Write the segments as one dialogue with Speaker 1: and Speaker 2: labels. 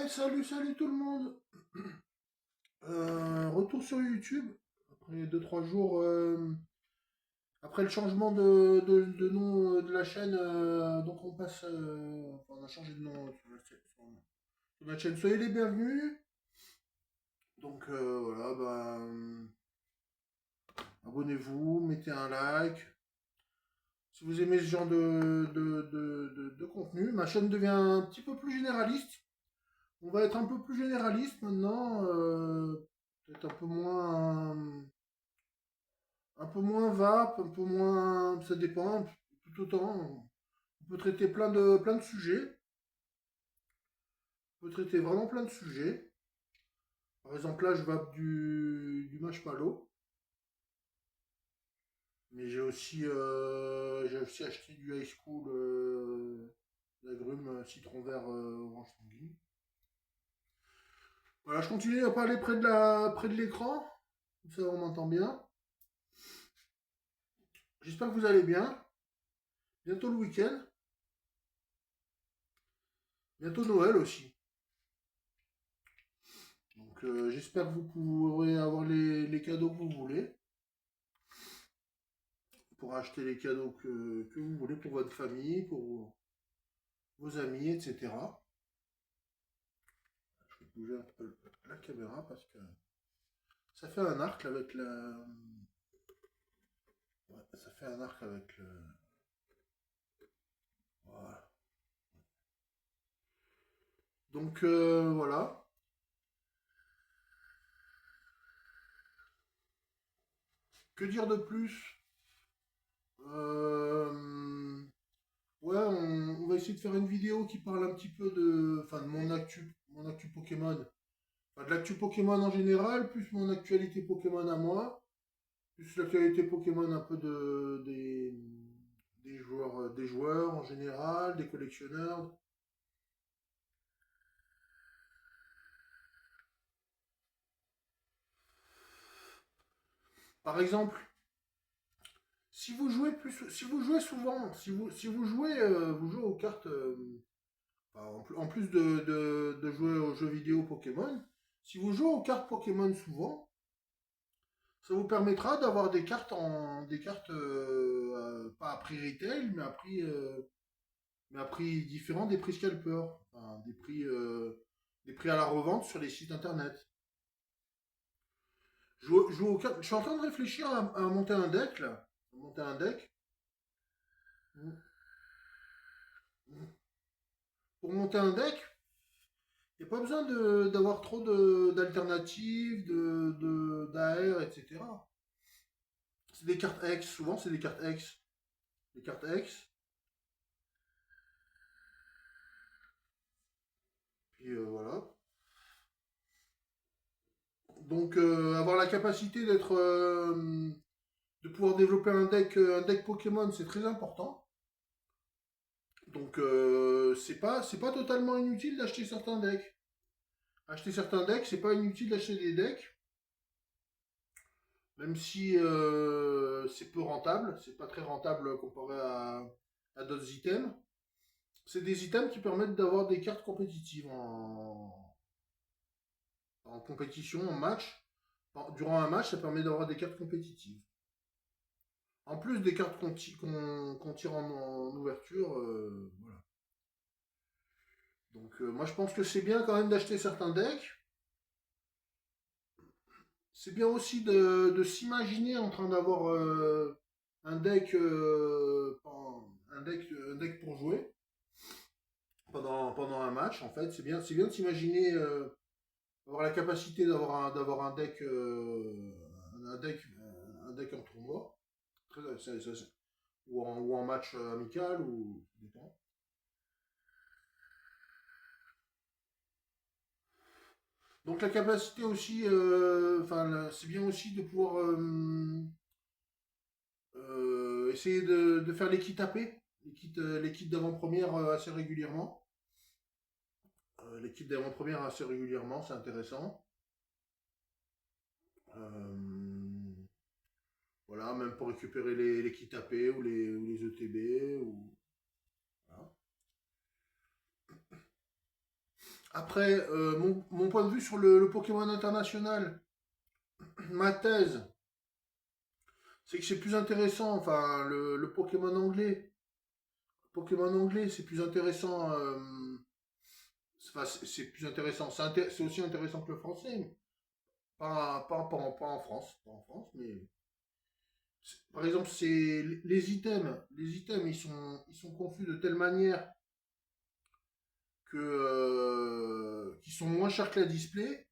Speaker 1: Salut tout le monde. Retour sur YouTube après deux trois jours après le changement de nom de la chaîne. Donc on passe, on a changé de nom sur la chaîne. Soyez les bienvenus. Donc voilà, abonnez-vous, mettez un like. Si vous aimez ce genre de contenu, ma chaîne devient un petit peu plus généraliste. On va être un peu plus généraliste maintenant, peut-être un peu moins vape, un peu moins, ça dépend, tout autant. On peut traiter plein de sujets. On peut traiter vraiment plein de sujets. Par exemple, là, je vape du marshmallow, mais j'ai aussi acheté du High School, d'agrumes citron vert, orange sanguine. Voilà, je continue à parler près de l'écran, comme ça on m'entend bien. J'espère que vous allez bien. Bientôt le week-end. Bientôt Noël aussi. Donc j'espère que vous pourrez avoir les cadeaux que vous voulez. Pour acheter les cadeaux que vous voulez pour votre famille, pour vos amis, etc. Je vais bouger un peu la caméra parce que ça fait un arc avec la. Ouais, ça fait un arc avec le. Voilà. Donc voilà. Que dire de plus? Euh, Ouais, on va essayer de faire une vidéo qui parle un petit peu enfin, de mon actu Pokémon. Enfin, de l'actu Pokémon en général, plus mon actualité Pokémon à moi, plus l'actualité Pokémon un peu des joueurs en général, des collectionneurs. Par exemple, si vous jouez souvent, si vous vous jouez aux cartes, enfin, en plus de jouer aux jeux vidéo Pokémon, si vous jouez aux cartes Pokémon souvent, ça vous permettra d'avoir des cartes pas à prix retail, mais à prix différent des prix scalper, enfin, des prix à la revente sur les sites internet. Je suis en train de réfléchir à monter un deck là, à monter un deck. Pour monter un deck, il n'y a pas besoin d'avoir trop d'alternatives, d'AR, etc. C'est des cartes X, souvent c'est des cartes X. Les cartes X, puis voilà. Donc avoir la capacité de pouvoir développer un deck Pokémon, c'est très important. Donc c'est pas totalement inutile d'acheter certains decks. Acheter certains decks, c'est pas inutile d'acheter des decks, même si c'est peu rentable, c'est pas très rentable comparé à d'autres items. C'est des items qui permettent d'avoir des cartes compétitives en compétition, en match. Durant un match, ça permet d'avoir des cartes compétitives. En plus des cartes qu'on tire en ouverture, voilà. Donc moi je pense que c'est bien quand même d'acheter certains decks. C'est bien aussi de s'imaginer en train d'avoir un deck, un deck pour jouer pendant un match. En fait, c'est bien de s'imaginer avoir la capacité d'avoir un deck en tournoi, ou en match amical ou ça dépend. Donc la capacité aussi, c'est bien aussi de pouvoir essayer de faire les kits AP, les kits d'avant-première assez régulièrement. Les kits d'avant-première assez régulièrement, c'est intéressant. Euh, voilà, même pour récupérer les kits AP ou les ETB. Voilà. Après, mon point de vue sur le Pokémon international, ma thèse, c'est que c'est plus intéressant, enfin, le Pokémon anglais. Pokémon anglais, c'est plus intéressant. Enfin, c'est plus intéressant. C'est aussi intéressant que le français. Mais pas en France. Pas en France, mais. Par exemple, c'est les items. Les items, ils sont conçus de telle manière qu'ils sont moins chers que la display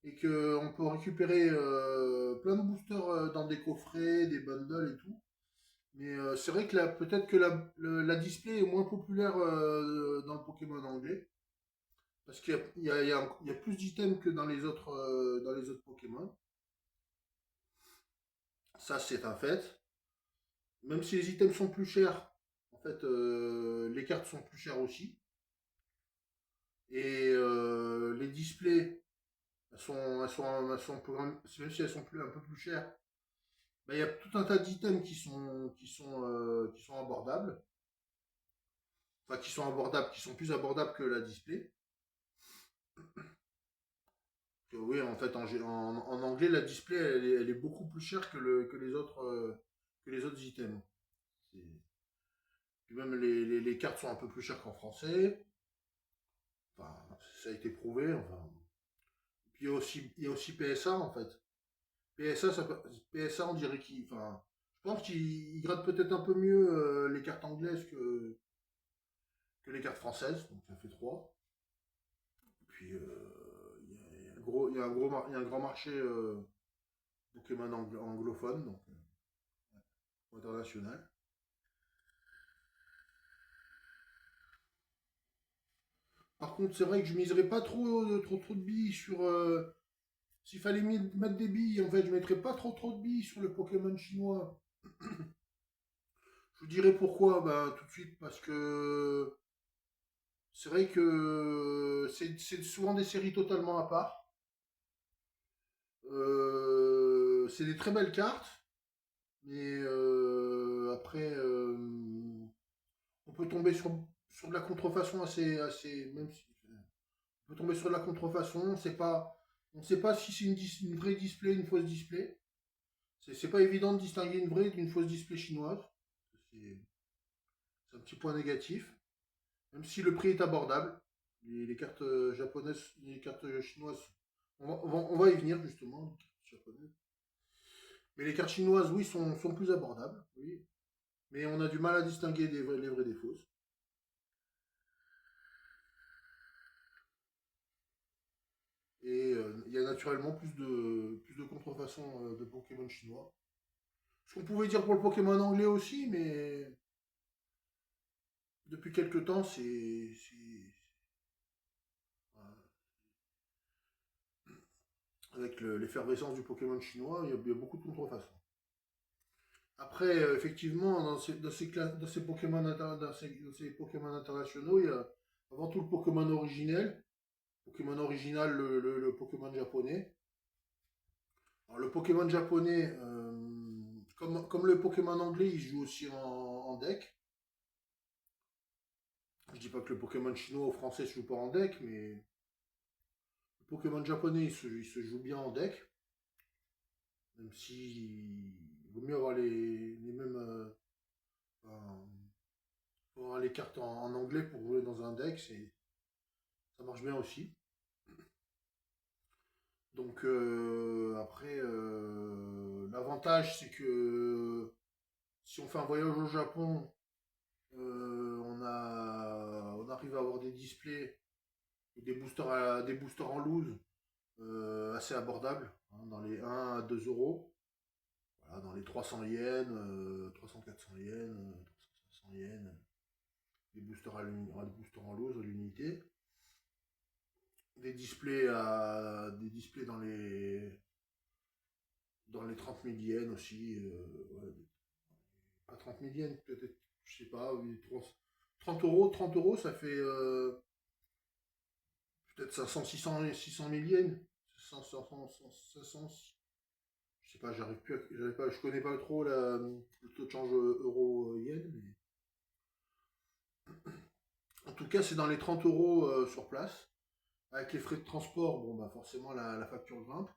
Speaker 1: et qu'on peut récupérer plein de boosters dans des coffrets, des bundles et tout. Mais c'est vrai que peut-être que la display est moins populaire dans le Pokémon anglais. Parce qu'il y a plus d'items que dans les autres Pokémon. Ça, c'est un fait. Même si les items sont plus chers, en fait, les cartes sont plus chères aussi. Et les displays, elles sont même si elles sont un peu plus chères, bah, il y a tout un tas d'items qui sont abordables. Enfin, qui sont abordables, qui sont plus abordables que la display. Oui, en fait, en anglais, la display, elle est beaucoup plus chère que les autres items. Puis même les cartes sont un peu plus chères qu'en français. Enfin, ça a été prouvé. Enfin. Puis il y a aussi PSA, en fait. PSA, on dirait qu'il. Enfin, je pense qu'il gratte peut-être un peu mieux les cartes anglaises que les cartes françaises. Donc ça fait 3. Puis il y a un gros, il y a un grand marché Pokémon anglophone, donc international. Par contre, c'est vrai que je miserais pas trop de billes sur. S'il fallait mettre des billes, en fait, je mettrais pas trop de billes sur le Pokémon chinois. Je vous dirais pourquoi, ben, tout de suite, parce que c'est vrai que c'est souvent des séries totalement à part. C'est des très belles cartes, mais après, on peut tomber sur de la contrefaçon même si, on peut tomber sur de la contrefaçon, on sait pas si c'est une vraie display, une fausse display. C'est pas évident de distinguer une vraie d'une fausse display chinoise. C'est c'est un petit point négatif. Même si le prix est abordable. Les cartes japonaises, les cartes chinoises, on va y venir justement, les cartes japonaises. Mais les cartes chinoises, oui, sont plus abordables, oui. Mais on a du mal à distinguer les vraies des fausses. Et il y a naturellement plus de contrefaçons de Pokémon chinois. Ce qu'on pouvait dire pour le Pokémon anglais aussi, mais depuis quelques temps, voilà. Avec l'effervescence du Pokémon chinois, il y a beaucoup de contrefaçons. Après, effectivement, dans ces Pokémon, dans ces Pokémon internationaux, il y a avant tout le Pokémon originel. Pokémon original, le Pokémon japonais. Alors, le Pokémon japonais, comme le Pokémon anglais, il se joue aussi en deck. Je dis pas que le Pokémon chinois ou français se joue pas en deck, mais le Pokémon japonais, il se joue bien en deck. Même si il vaut mieux avoir les mêmes. Enfin, faut avoir les cartes en anglais pour jouer dans un deck, ça marche bien aussi. Donc après, l'avantage c'est que si on fait un voyage au Japon, on arrive à avoir des displays et des boosters en loose assez abordables, hein, dans les 1 à 2 euros, voilà, dans les 300 yens, 300-400 yens, 300-500 yens, des boosters en loose à l'unité, des displays dans les 30 000 yens aussi, ouais, pas 30 000 yens, peut-être, je sais pas, oui, 30 euros, ça fait peut-être 500, 600 000 yens. 500, 500, je sais pas, je connais pas trop le taux de change euro-yen, mais en tout cas, c'est dans les 30 euros sur place, Avec les frais de transport, bon, bah forcément, la facture grimpe.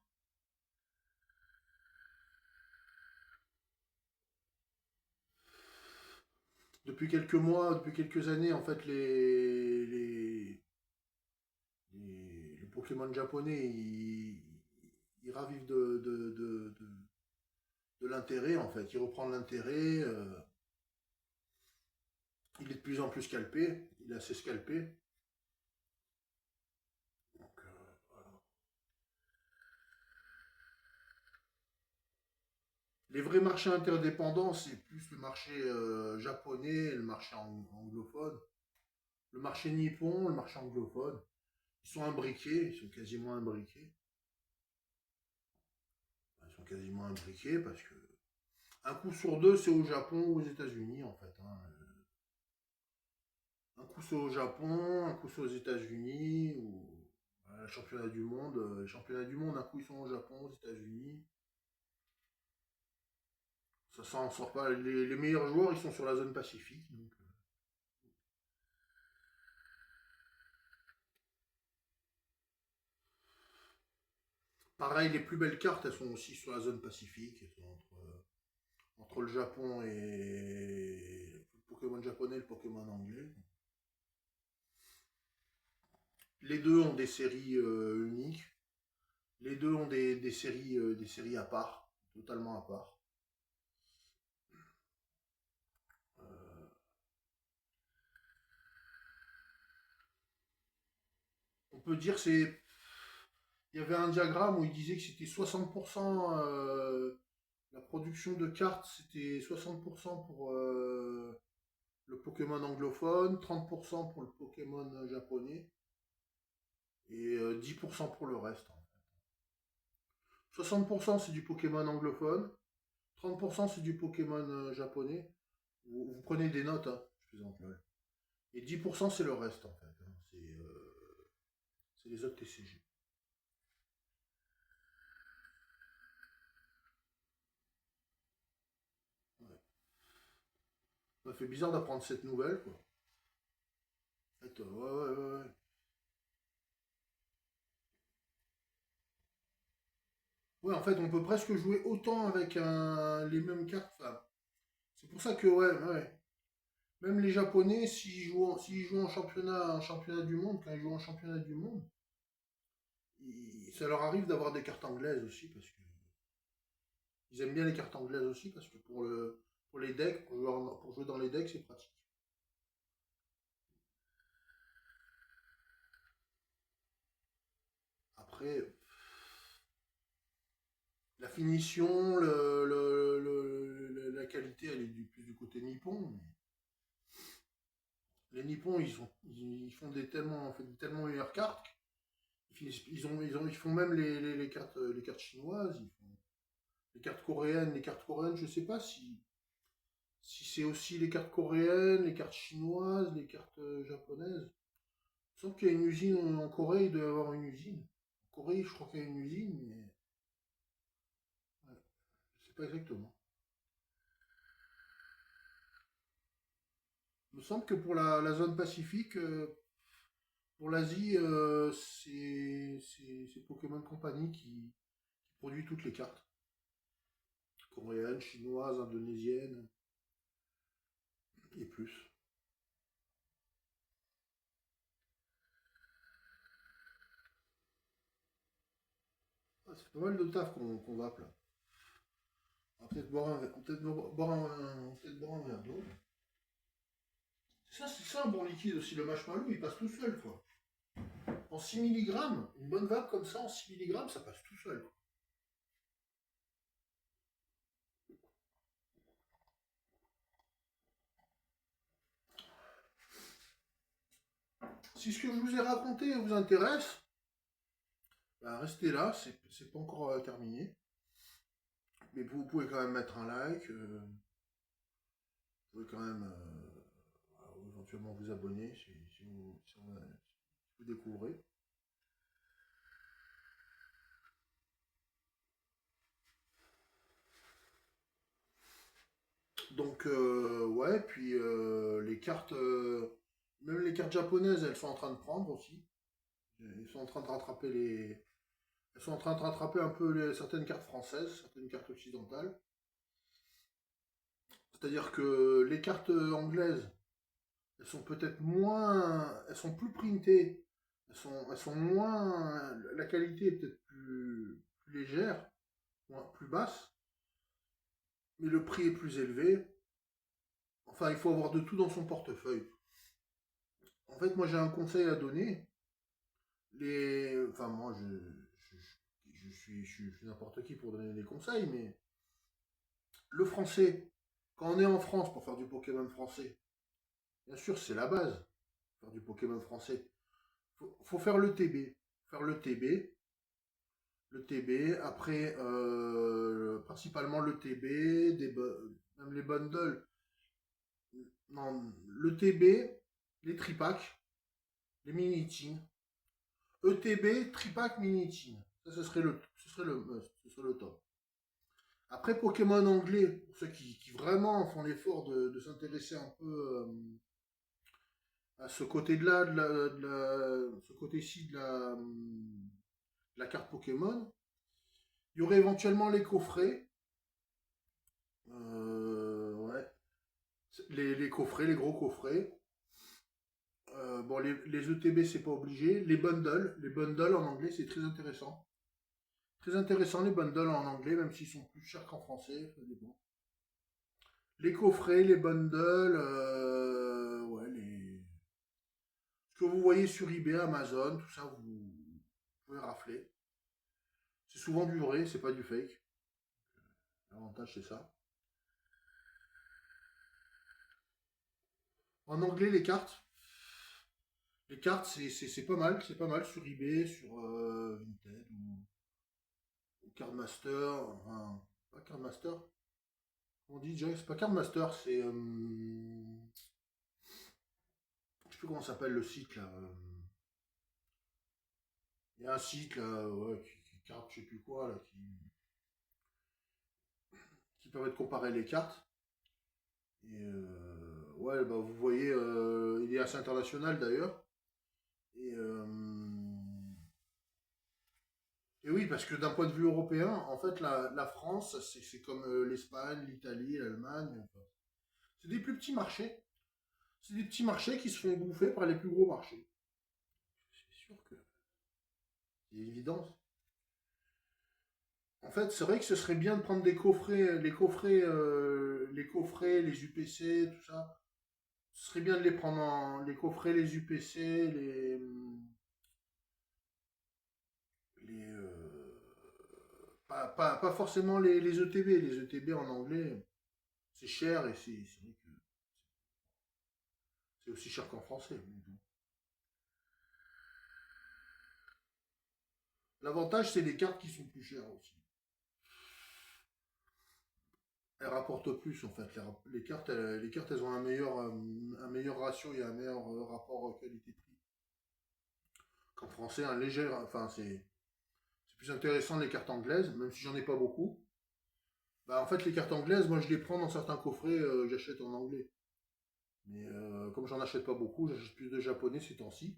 Speaker 1: Depuis quelques mois, depuis quelques années, en fait, les Pokémon japonais, ils ravivent de l'intérêt, en fait. Ils reprennent l'intérêt. Il est de plus en plus scalpé. Il est assez scalpé. Donc, voilà. Les vrais marchés interdépendants, c'est plus le marché japonais et le marché anglophone. Le marché nippon, le marché anglophone. Ils sont imbriqués, ils sont quasiment imbriqués. Ils sont quasiment imbriqués parce que un coup sur deux, c'est au Japon ou aux États-Unis, en fait, hein. Un coup c'est au Japon, un coup c'est aux États-Unis, ou voilà, le championnat du monde. Les championnats du monde, un coup ils sont au Japon, aux États-Unis. Ça s'en sort pas. Les meilleurs joueurs, ils sont sur la zone Pacifique. Donc, pareil, les plus belles cartes, elles sont aussi sur la zone Pacifique. Elles sont entre le Japon et le Pokémon japonais et le Pokémon anglais. Les deux ont des séries uniques. Les deux ont des séries à part, totalement à part. Euh, on peut dire c'est. Il y avait un diagramme où il disait que c'était 60% la production de cartes, c'était 60% pour le Pokémon anglophone, 30% pour le Pokémon japonais et 10% pour le reste. 60% c'est du Pokémon anglophone, 30% c'est du Pokémon japonais. Vous prenez des notes, hein, je plaisante, là. Et 10% c'est le reste en fait, hein. C'est les autres TCG. Ouais. Ça fait bizarre d'apprendre cette nouvelle, quoi. En fait, ouais, ouais, ouais, ouais. Ouais, en fait, on peut presque jouer autant avec les mêmes cartes. Enfin, c'est pour ça que, ouais, ouais. Même les Japonais, s'ils jouent en championnat du monde, quand ils jouent en championnat du monde, ça leur arrive d'avoir des cartes anglaises aussi, parce que ils aiment bien les cartes anglaises aussi, parce que pour les decks, pour jouer dans les decks, c'est pratique. Après, la finition, la qualité, elle est plus du côté nippon. Mais les nippons, ils font en fait, des tellement meilleures cartes. Ils font même les cartes chinoises. Ils font les cartes coréennes. Les cartes coréennes, je sais pas si c'est aussi les cartes coréennes, les cartes chinoises, les cartes japonaises. Il me semble qu'il y a une usine en Corée, il doit y avoir une usine. En Corée, je crois qu'il y a une usine, mais ouais, je sais pas exactement. Il me semble que pour la zone Pacifique, pour l'Asie, c'est Pokémon Company qui produit toutes les cartes. Coréennes, chinoises, indonésiennes et plus. Ah, c'est pas mal de taf qu'on va là. On va peut-être boire un, peut-être boire un verre d'eau. C'est ça un bon liquide aussi. Le marshmallow, il passe tout seul, quoi. En 6 milligrammes, une bonne vape comme ça, en 6 milligrammes, ça passe tout seul, quoi. Si ce que je vous ai raconté vous intéresse, ben restez là, c'est pas encore terminé. Mais vous pouvez quand même mettre un like, vous pouvez quand même éventuellement vous abonner si vous découvrez. Donc, ouais, puis les cartes, même les cartes japonaises, elles sont en train de prendre aussi. Ils sont en train de rattraper les. Ils sont en train de rattraper un peu certaines cartes françaises, certaines cartes occidentales. C'est-à-dire que les cartes anglaises, elles sont peut-être moins. Elles sont plus printées. Elles sont moins. La qualité est peut-être plus légère, plus basse, mais le prix est plus élevé. Enfin, il faut avoir de tout dans son portefeuille. En fait, moi j'ai un conseil à donner. Enfin, moi je suis n'importe qui pour donner des conseils, mais le français, quand on est en France pour faire du Pokémon français, bien sûr c'est la base, faire du Pokémon français. Faut faire le TB. Faire le TB, après principalement le TB, même les bundles. Non, le TB, les tripacks, les mini-teams. ETB, tripack, mini-team. Ça, ce serait le top. Après, Pokémon anglais, pour ceux qui vraiment font l'effort de s'intéresser un peu à ce côté-là, ce côté-ci de la carte Pokémon, il y aurait éventuellement les coffrets. Ouais. Les coffrets, les gros coffrets. Bon, les ETB, c'est pas obligé. Les bundles en anglais, c'est très intéressant. Très intéressant les bundles en anglais, même s'ils sont plus chers qu'en français. Ça dépend. Les coffrets, les bundles, ouais, ce que vous voyez sur eBay, Amazon, tout ça, vous pouvez rafler. C'est souvent du vrai, c'est pas du fake. L'avantage, c'est ça. En anglais, les cartes, c'est pas mal sur eBay, sur Vinted ou Cardmaster, enfin, pas Cardmaster. On dit déjà, c'est pas Cardmaster, c'est, je sais plus comment s'appelle le site là. Il y a un site là, ouais, qui carte, je sais plus quoi là, qui permet de comparer les cartes. Et ouais, bah, vous voyez, il est assez international d'ailleurs. Et, et oui, parce que d'un point de vue européen, en fait, la France, c'est comme l'Espagne, l'Italie, l'Allemagne. Enfin, c'est des plus petits marchés. C'est des petits marchés qui se font bouffer par les plus gros marchés. C'est sûr que c'est évident. En fait, c'est vrai que ce serait bien de prendre des coffrets, les coffrets, les UPC, tout ça. Ce serait bien de les prendre les coffrets, les UPC, pas forcément les ETB. Les ETB en anglais, c'est cher et c'est vrai que c'est aussi cher qu'en français. L'avantage, c'est les cartes qui sont plus chères aussi. Elles rapportent plus en fait. Les cartes, elles ont un meilleur ratio et un meilleur rapport qualité-prix. Qu'en français, un léger, enfin c'est plus intéressant les cartes anglaises, même si j'en ai pas beaucoup. Bah, en fait, les cartes anglaises, moi je les prends dans certains coffrets, j'achète en anglais. Mais comme j'en achète pas beaucoup, j'achète plus de japonais ces temps-ci.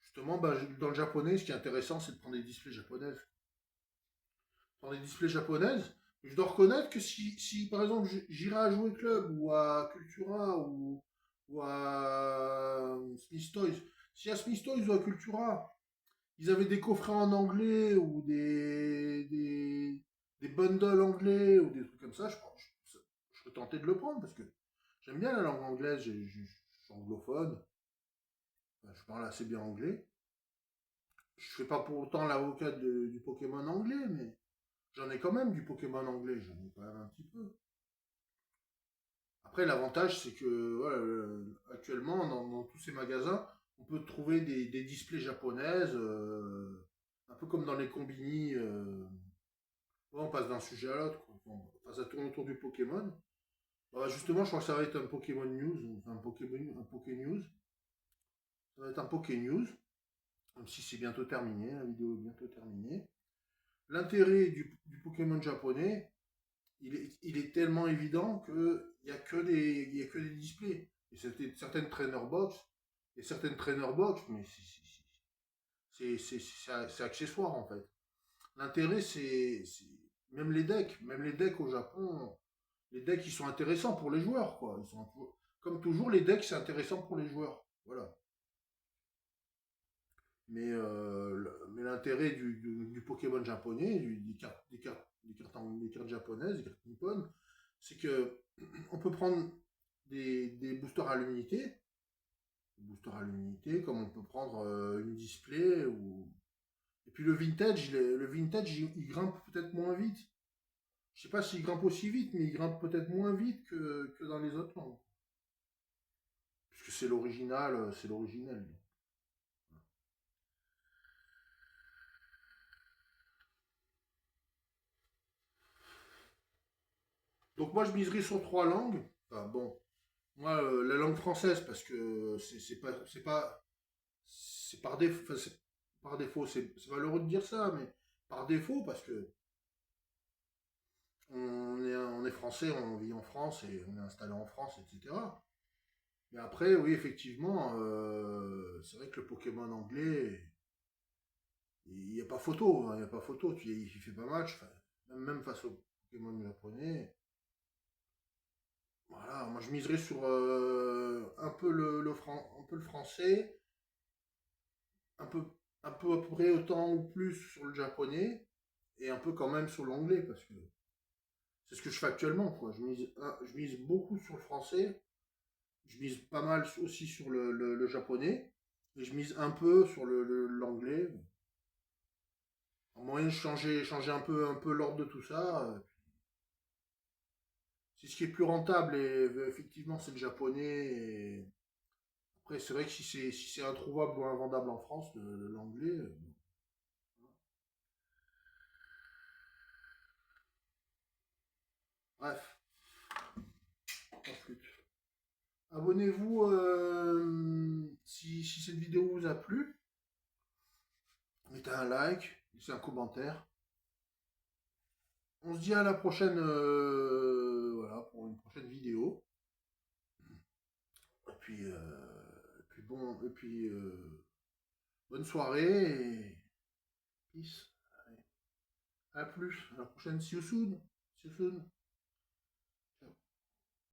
Speaker 1: Justement, bah, dans le japonais, ce qui est intéressant, c'est de prendre des displays japonaises. Dans les displays japonaises, je dois reconnaître que si par exemple j'irai à Jouer Club ou à Cultura ou à Smith Toys, si à Smith Toys ou à Cultura, ils avaient des coffrets en anglais ou des bundles anglais ou des trucs comme ça, je serais tenté de le prendre parce que j'aime bien la langue anglaise, je suis anglophone, enfin, je parle assez bien anglais. Je fais pas pour autant l'avocat du Pokémon anglais, mais j'en ai quand même du Pokémon anglais, j'en ai quand même un petit peu. Après, l'avantage, c'est que voilà, actuellement, dans tous ces magasins, on peut trouver des displays japonaises, un peu comme dans les combini. Ouais, on passe d'un sujet à l'autre, quoi. Bon, enfin, ça tourne autour du Pokémon. Bah, justement, je crois que ça va être un Pokémon News, enfin, un Poké News. Ça va être un Poké News, même si c'est bientôt terminé, la vidéo est bientôt terminée. L'intérêt du Pokémon japonais, il est tellement évident qu'il n'y a, y a que des displays. Et certaines trainer box, mais c'est accessoire en fait. L'intérêt, même les decks au Japon, les decks ils sont intéressants pour les joueurs, quoi. Comme toujours, les decks c'est intéressant pour les joueurs. Voilà. Mais l'intérêt du Pokémon japonais, des cartes japonaises, des cartes nippones, c'est que on peut prendre des boosters à l'unité, comme on peut prendre une display ou. Et puis le vintage, il grimpe peut-être moins vite. Je sais pas s'il grimpe aussi vite, mais il grimpe peut-être moins vite que dans les autres langues. Puisque c'est l'original, c'est l'original. Donc moi je miserais sur trois langues. Ah, bon, moi la langue française parce que c'est par défaut, enfin, par défaut, c'est malheureux de dire ça, mais par défaut parce que on est français, on vit en France et on est installé en France, etc. Mais après, oui, effectivement, c'est vrai que le Pokémon anglais, il n'y a pas photo, hein, il n'y a pas photo, il fait pas match, enfin, même face au Pokémon japonais. Voilà, moi je miserais sur un peu un peu le français, un peu, un peu à peu près autant ou plus sur le japonais, et un peu quand même sur l'anglais, parce que c'est ce que je fais actuellement, quoi. Je mise beaucoup sur le français, je mise pas mal aussi sur le japonais, et je mise un peu sur l'anglais. En moyen de changer un peu l'ordre de tout ça. C'est ce qui est plus rentable, et effectivement, c'est le japonais. Et après, c'est vrai que si c'est introuvable ou invendable en France, l'anglais. Bref, en flûte. Abonnez-vous si cette vidéo vous a plu. Mettez un like, laissez un commentaire. On se dit à la prochaine, voilà, pour une prochaine vidéo. Et puis bonne soirée et peace. Allez, à plus, à la prochaine. See you soon. See you soon.